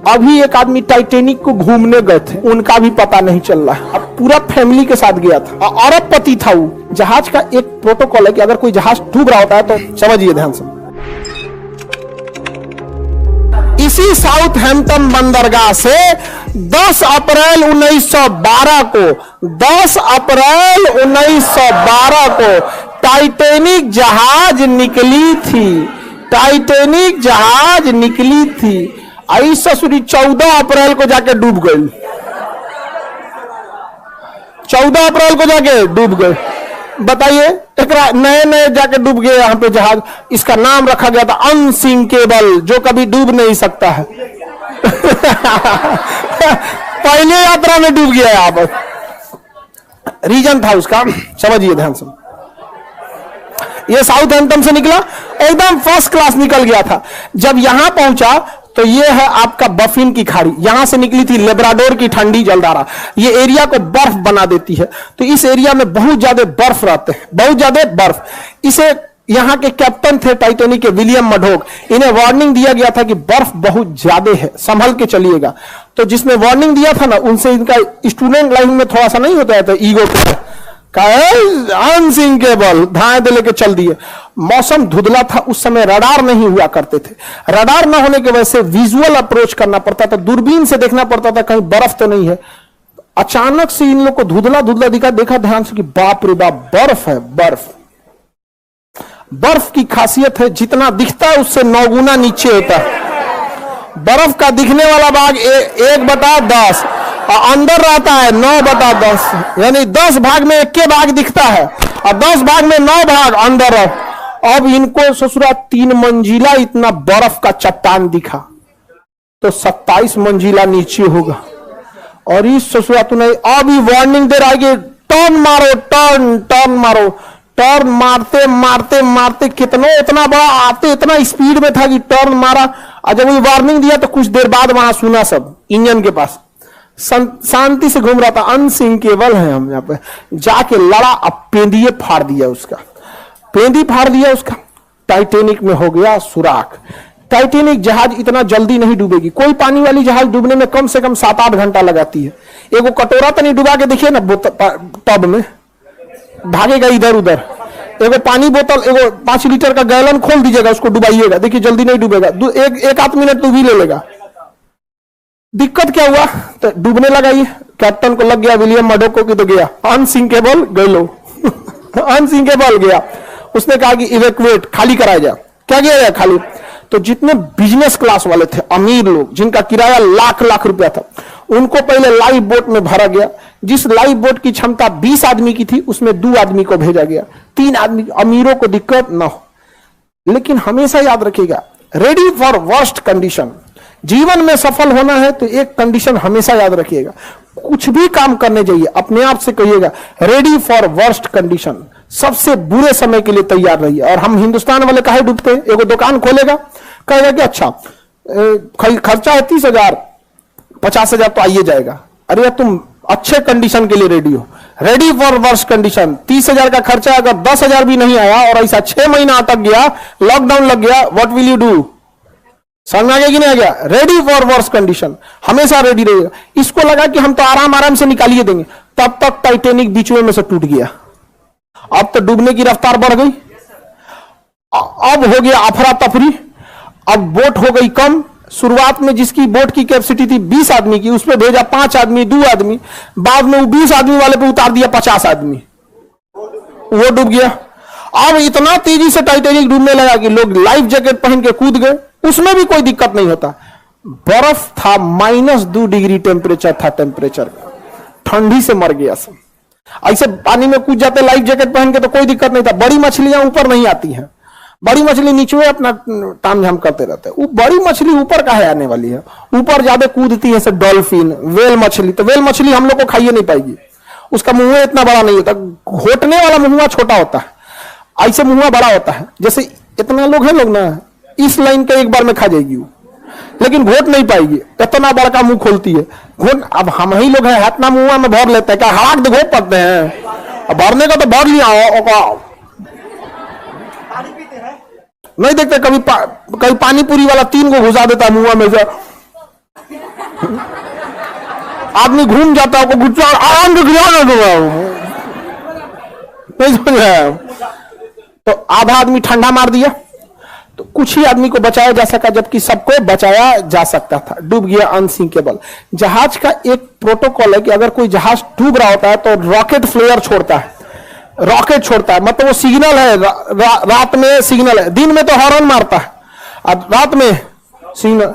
अभी एक आदमी टाइटेनिक को घूमने गए थे, उनका भी पता नहीं चल रहा है। अब पूरा फैमिली के साथ गया था, अरबपति था वो। जहाज का एक प्रोटोकॉल है कि अगर कोई जहाज डूब रहा होता है तो समझिए ध्यान से, इसी साउथहैम्पटन बंदरगाह से 10 अप्रैल 1912 को 10 अप्रैल 1912 को टाइटेनिक जहाज निकली थी। टाइटेनिक जहाज निकली थी। आई ससुरी 14 अप्रैल को जाके डूब गई। 14 अप्रैल को जाके डूब गए। बताइए, एक नए नए जाके डूब गए यहाँ पे जहाज। इसका नाम रखा गया था अनसिंकेबल, जो कभी डूब नहीं सकता है। पहले यात्रा में डूब गया यहाँ पर। रीजन था उसका, समझिए ध्यान से। ये साउथहैम्पटन से निकला, एकदम फर्स्ट क्लास निकल गया था। जब यहां पहुंचा तो ये है आपका बफिन की खाड़ी, यहां से निकली थी लेब्राडोर की ठंडी जलधारा। ये एरिया को बर्फ बना देती है, तो इस एरिया में बहुत ज्यादा बर्फ रहते हैं, बहुत ज्यादा बर्फ। इसे यहां के कैप्टन थे टाइटेनिक के, विलियम मडोक, इन्हें वार्निंग दिया गया था कि बर्फ बहुत ज्यादा है, संभल के चलिएगा। तो जिसने वार्निंग दिया था ना, उनसे इनका स्टूडेंट लाइफ में थोड़ा सा नहीं होता है, तो ईगो अनसिंकेबल धाए दे लेके चल दिए। मौसम धुंधला था, उस समय रडार नहीं हुआ करते थे। रडार न होने की वजह से विजुअल अप्रोच करना पड़ता था, दूरबीन से देखना पड़ता था कहीं बर्फ तो नहीं है। अचानक से इन लोग को धुंधला धुंधला दिखा, देखा ध्यान से कि बाप रे बाप, बर्फ है। बर्फ बर्फ की खासियत है, जितना दिखता है उससे 9 गुना नीचे होता है। बर्फ का दिखने वाला भाग 1/10 और अंदर रहता है 9/10, यानी 10 भाग में 1 भाग दिखता है और 10 भाग में 9 भाग अंदर है। अब इनको ससुरा 3 मंजिला इतना बर्फ का चट्टान दिखा, तो 27 मंजिला नीचे होगा। और इस ससुरा तूने अभी वार्निंग दे रहा है कि टर्न मारो, टर्न मारो। टर्न मारते मारते मारते कितना इतना बड़ा आते इतना स्पीड में था कि टर्न मारा। और जब वो वार्निंग दिया तो कुछ देर बाद वहां सुना सब इंजन के पास शांति से घूम रहा था। अनसिंकेबल है हम यहाँ पे जाके लड़ा, अब पेंदिए फाड़ दिया उसका, पेंदी फाड़ दिया उसका। टाइटेनिक में हो गया सुराख। टाइटेनिक जहाज इतना जल्दी नहीं डूबेगी। कोई पानी वाली जहाज डूबने में कम से कम 7-8 घंटा लगाती है। एगो कटोरा तो नहीं डुबा के देखिए ना टब में, भागेगा इधर उधर। एगो पानी बोतल, एगो 5 लीटर का गैलन खोल दीजिएगा, उसको डुबाइएगा, देखिए जल्दी नहीं डूबेगा। एक आध मिनट तो भी ले लेगा। दिक्कत क्या हुआ, तो डूबने लगा। ये कैप्टन को लग गया विलियम मडोक को कि तो गया अनसिंकेबल, गलो अनसिंकेबल गया। उसने कहा कि इवैक्यूएट, खाली कराया जाए। क्या किया जाए? खाली। तो जितने बिजनेस क्लास वाले थे, अमीर लोग, जिनका किराया लाख रुपया था, उनको पहले लाइफ बोट में भरा गया। जिस लाइफ बोट की क्षमता 20 आदमी की थी, उसमें 2 आदमी को भेजा गया। 3 आदमी, अमीरों को दिक्कत ना हो। लेकिन हमेशा याद रखिएगा, रेडी फॉर वर्स्ट कंडीशन। जीवन में सफल होना है तो एक कंडीशन हमेशा याद रखिएगा, कुछ भी काम करने जाइए अपने आप से कहिएगा रेडी फॉर वर्स्ट कंडीशन, सबसे बुरे समय के लिए तैयार रहिए। और हम हिंदुस्तान वाले काहे डूबते हैं? एगो दुकान खोलेगा, कहेगा कि अच्छा खर्चा है 30,000, 50,000 तो आइए जाएगा। अरे तुम अच्छे कंडीशन के लिए रेडी हो, रेडी फॉर वर्स्ट कंडीशन। 30,000 का खर्चा अगर 10,000 भी नहीं आया और ऐसा 6 महीना अटक गया, लॉकडाउन लग गया, व्हाट विल यू डू? समझ में आ गया कि नहीं आ गया? रेडी फॉर वर्स्ट कंडीशन, हमेशा रेडी रहेगा। इसको लगा कि हम तो आराम से निकालिए देंगे, तब तक टाइटेनिक बीच में से टूट गया। अब तो डूबने की रफ्तार बढ़ गई, अब हो गया अफरा तफरी, अब बोट हो गई कम। शुरुआत में जिसकी बोट की कैपेसिटी थी 20 आदमी की, उसमें भेजा 5 आदमी, 2 आदमी। बाद में वो 20 आदमी वाले पे उतार दिया 50 आदमी, वो डूब गया। अब इतना तेजी से टाइटेनिक डूबने लगा कि लोग लाइफ जैकेट पहन के कूद गए, उसमें भी कोई दिक्कत नहीं होता। बर्फ था, -2 डिग्री टेम्परेचर था, टेम्परेचर ठंडी से मर गया सब। ऐसे पानी में कूद जाते लाइफ जैकेट पहन के तो कोई दिक्कत नहीं था। बड़ी मछलियां ऊपर नहीं आती हैं, बड़ी मछली नीचे अपना ताम झाम करते रहते हैं। वो बड़ी मछली ऊपर काहे आने वाली है? ऊपर ज्यादा कूदती है, डॉल्फिन, वेल मछली। तो वेल मछली हम लोग को खाइए नहीं पाएगी, उसका मुंह इतना बड़ा नहीं होता, घोटने वाला मुंह छोटा होता है, ऐसे मुंह बड़ा होता है। जैसे इतना लोग हैं, लोग ना इस लाइन के एक बार में खा जाएगी वो, लेकिन घोट नहीं पाएगी, इतना बड़का मुंह खोलती है। घोट अब हम ही लोग हैं, हाथ ना मुंह में भर लेते हैं, क्या हड़ाक घोट पाते हैं? भरने का तो भर लिया, नहीं देखते कभी पानी पूरी वाला 3 को घुसा देता मुंह में से। आदमी घूम जाता है, गुस्सा आराम से गिरा दूंगा, नहीं समझ रहा। तो आधा आदमी ठंडा मार दिया, तो कुछ ही आदमी को बचाया जा सका, जबकि सबको बचाया जा सकता था। डूब गया अनसिंकेबल। जहाज का एक प्रोटोकॉल है कि अगर कोई जहाज डूब रहा होता है तो रॉकेट फ्लेयर छोड़ता है, रॉकेट छोड़ता है, मतलब वो सिग्नल है, रात में सिग्नल है, दिन में तो हॉर्न मारता है, और रात में सिग्नल।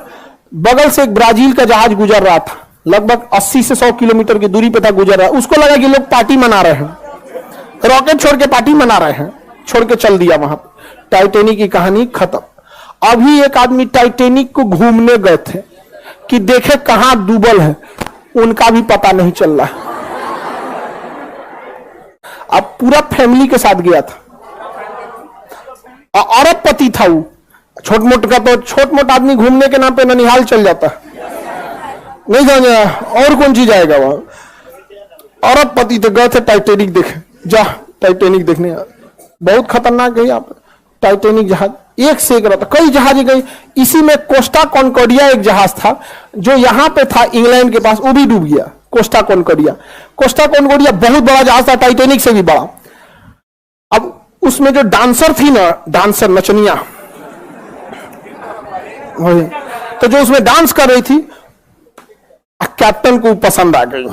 बगल से एक ब्राजील का जहाज गुजर रहा था, लगभग 80 से 100 किलोमीटर की दूरी पे था, गुजर रहा है। उसको लगा कि लोग पार्टी मना रहे हैं, रॉकेट छोड़ के पार्टी मना रहे हैं, छोड़ के चल दिया वहां पे। टाइटैनिक की कहानी खत्म। अभी एक आदमी टाइटैनिक को घूमने गए थे कि देखे कहां डूबल है, उनका भी पता नहीं चल रहा। अब पूरा फैमिली के साथ गया था, अरबपति था वो। छोट मोट का तो छोट मोट आदमी घूमने के नाम पे ननिहाल चल जाता, नहीं जाने और कौन चीज आएगा वहां। अरबपति तो गए थे टाइटैनिक देखे, जा टाइटैनिक देखने। बहुत खतरनाक है यहाँ पे टाइटैनिक जहाज, एक से एक रहता, कई जहाज गई। इसी में कोस्टा कॉन्कॉर्डिया एक जहाज था जो यहाँ पे था इंग्लैंड के पास, वो भी डूब गया। कोस्टा कॉन्कॉर्डिया, कोस्टा कॉन्कॉर्डिया बहुत बड़ा जहाज था, टाइटैनिक से भी बड़ा। अब उसमें जो डांसर थी ना, डांसर नचनिया, तो जो उसमें डांस कर रही थी, कैप्टन को पसंद आ गई।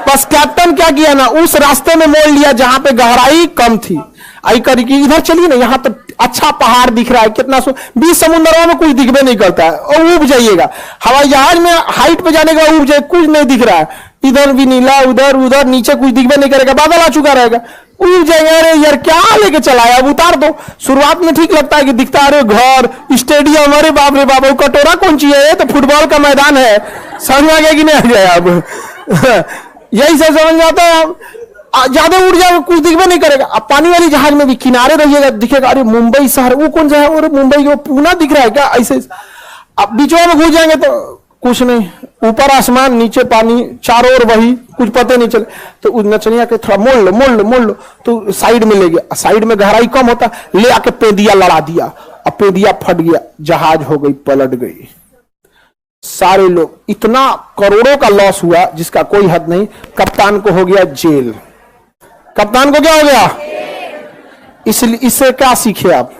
बस कैप्टन क्या किया ना, उस रास्ते में मोड़ लिया जहां पे गहराई कम थी। आई करी कि इधर चलिए ना, यहां तो अच्छा पहाड़ दिख रहा है, कितना 20 समुद्रों में कुछ दिखबे नहीं करता है, और उब जाइएगा। हवाई जहाज में हाइट पे जाने का उब जाए, कुछ नहीं दिख रहा है, इधर भी नीला, उधर उधर नीचे कुछ दिखबे नहीं करेगा, बादल आ चुका रहेगा, उब जाएगा। अरे यार क्या लेके चला है, अब उतार दो। शुरुआत में ठीक लगता है कि दिखता है, अरे घर, स्टेडियम, अरे बाप रे बाप, कटोरा कौन चीज है, तो फुटबॉल का मैदान है, समझ में आ गया कि नहीं आ गया। अब यही सब समझ जाता है। ज्यादा उड़ जाएगा, कुछ दिखबे नहीं करेगा। अब पानी वाली जहाज में भी किनारे रहिएगा, दिखेगा अरे मुंबई शहर, वो कौन सा है, और मुंबई वो पूना दिख रहा है क्या, ऐसे। अब बीचों में घुस जाएंगे तो कुछ नहीं, ऊपर आसमान, नीचे पानी, चारों ओर वही, कुछ पता नहीं चले। तो उस नचनिया के थोड़ा मोड़ लो, मोड़ लो, मोड़ लो, तो साइड में ले गया। साइड में गहराई कम होता, ले आके पेदिया लड़ा दिया, अब पेदिया फट गया, जहाज हो गई, पलट गई। सारे लोग, इतना करोड़ों का लॉस हुआ जिसका कोई हद नहीं। कप्तान को हो गया जेल। कप्तान को क्या हो गया? इसलिए इससे क्या सीखे आप?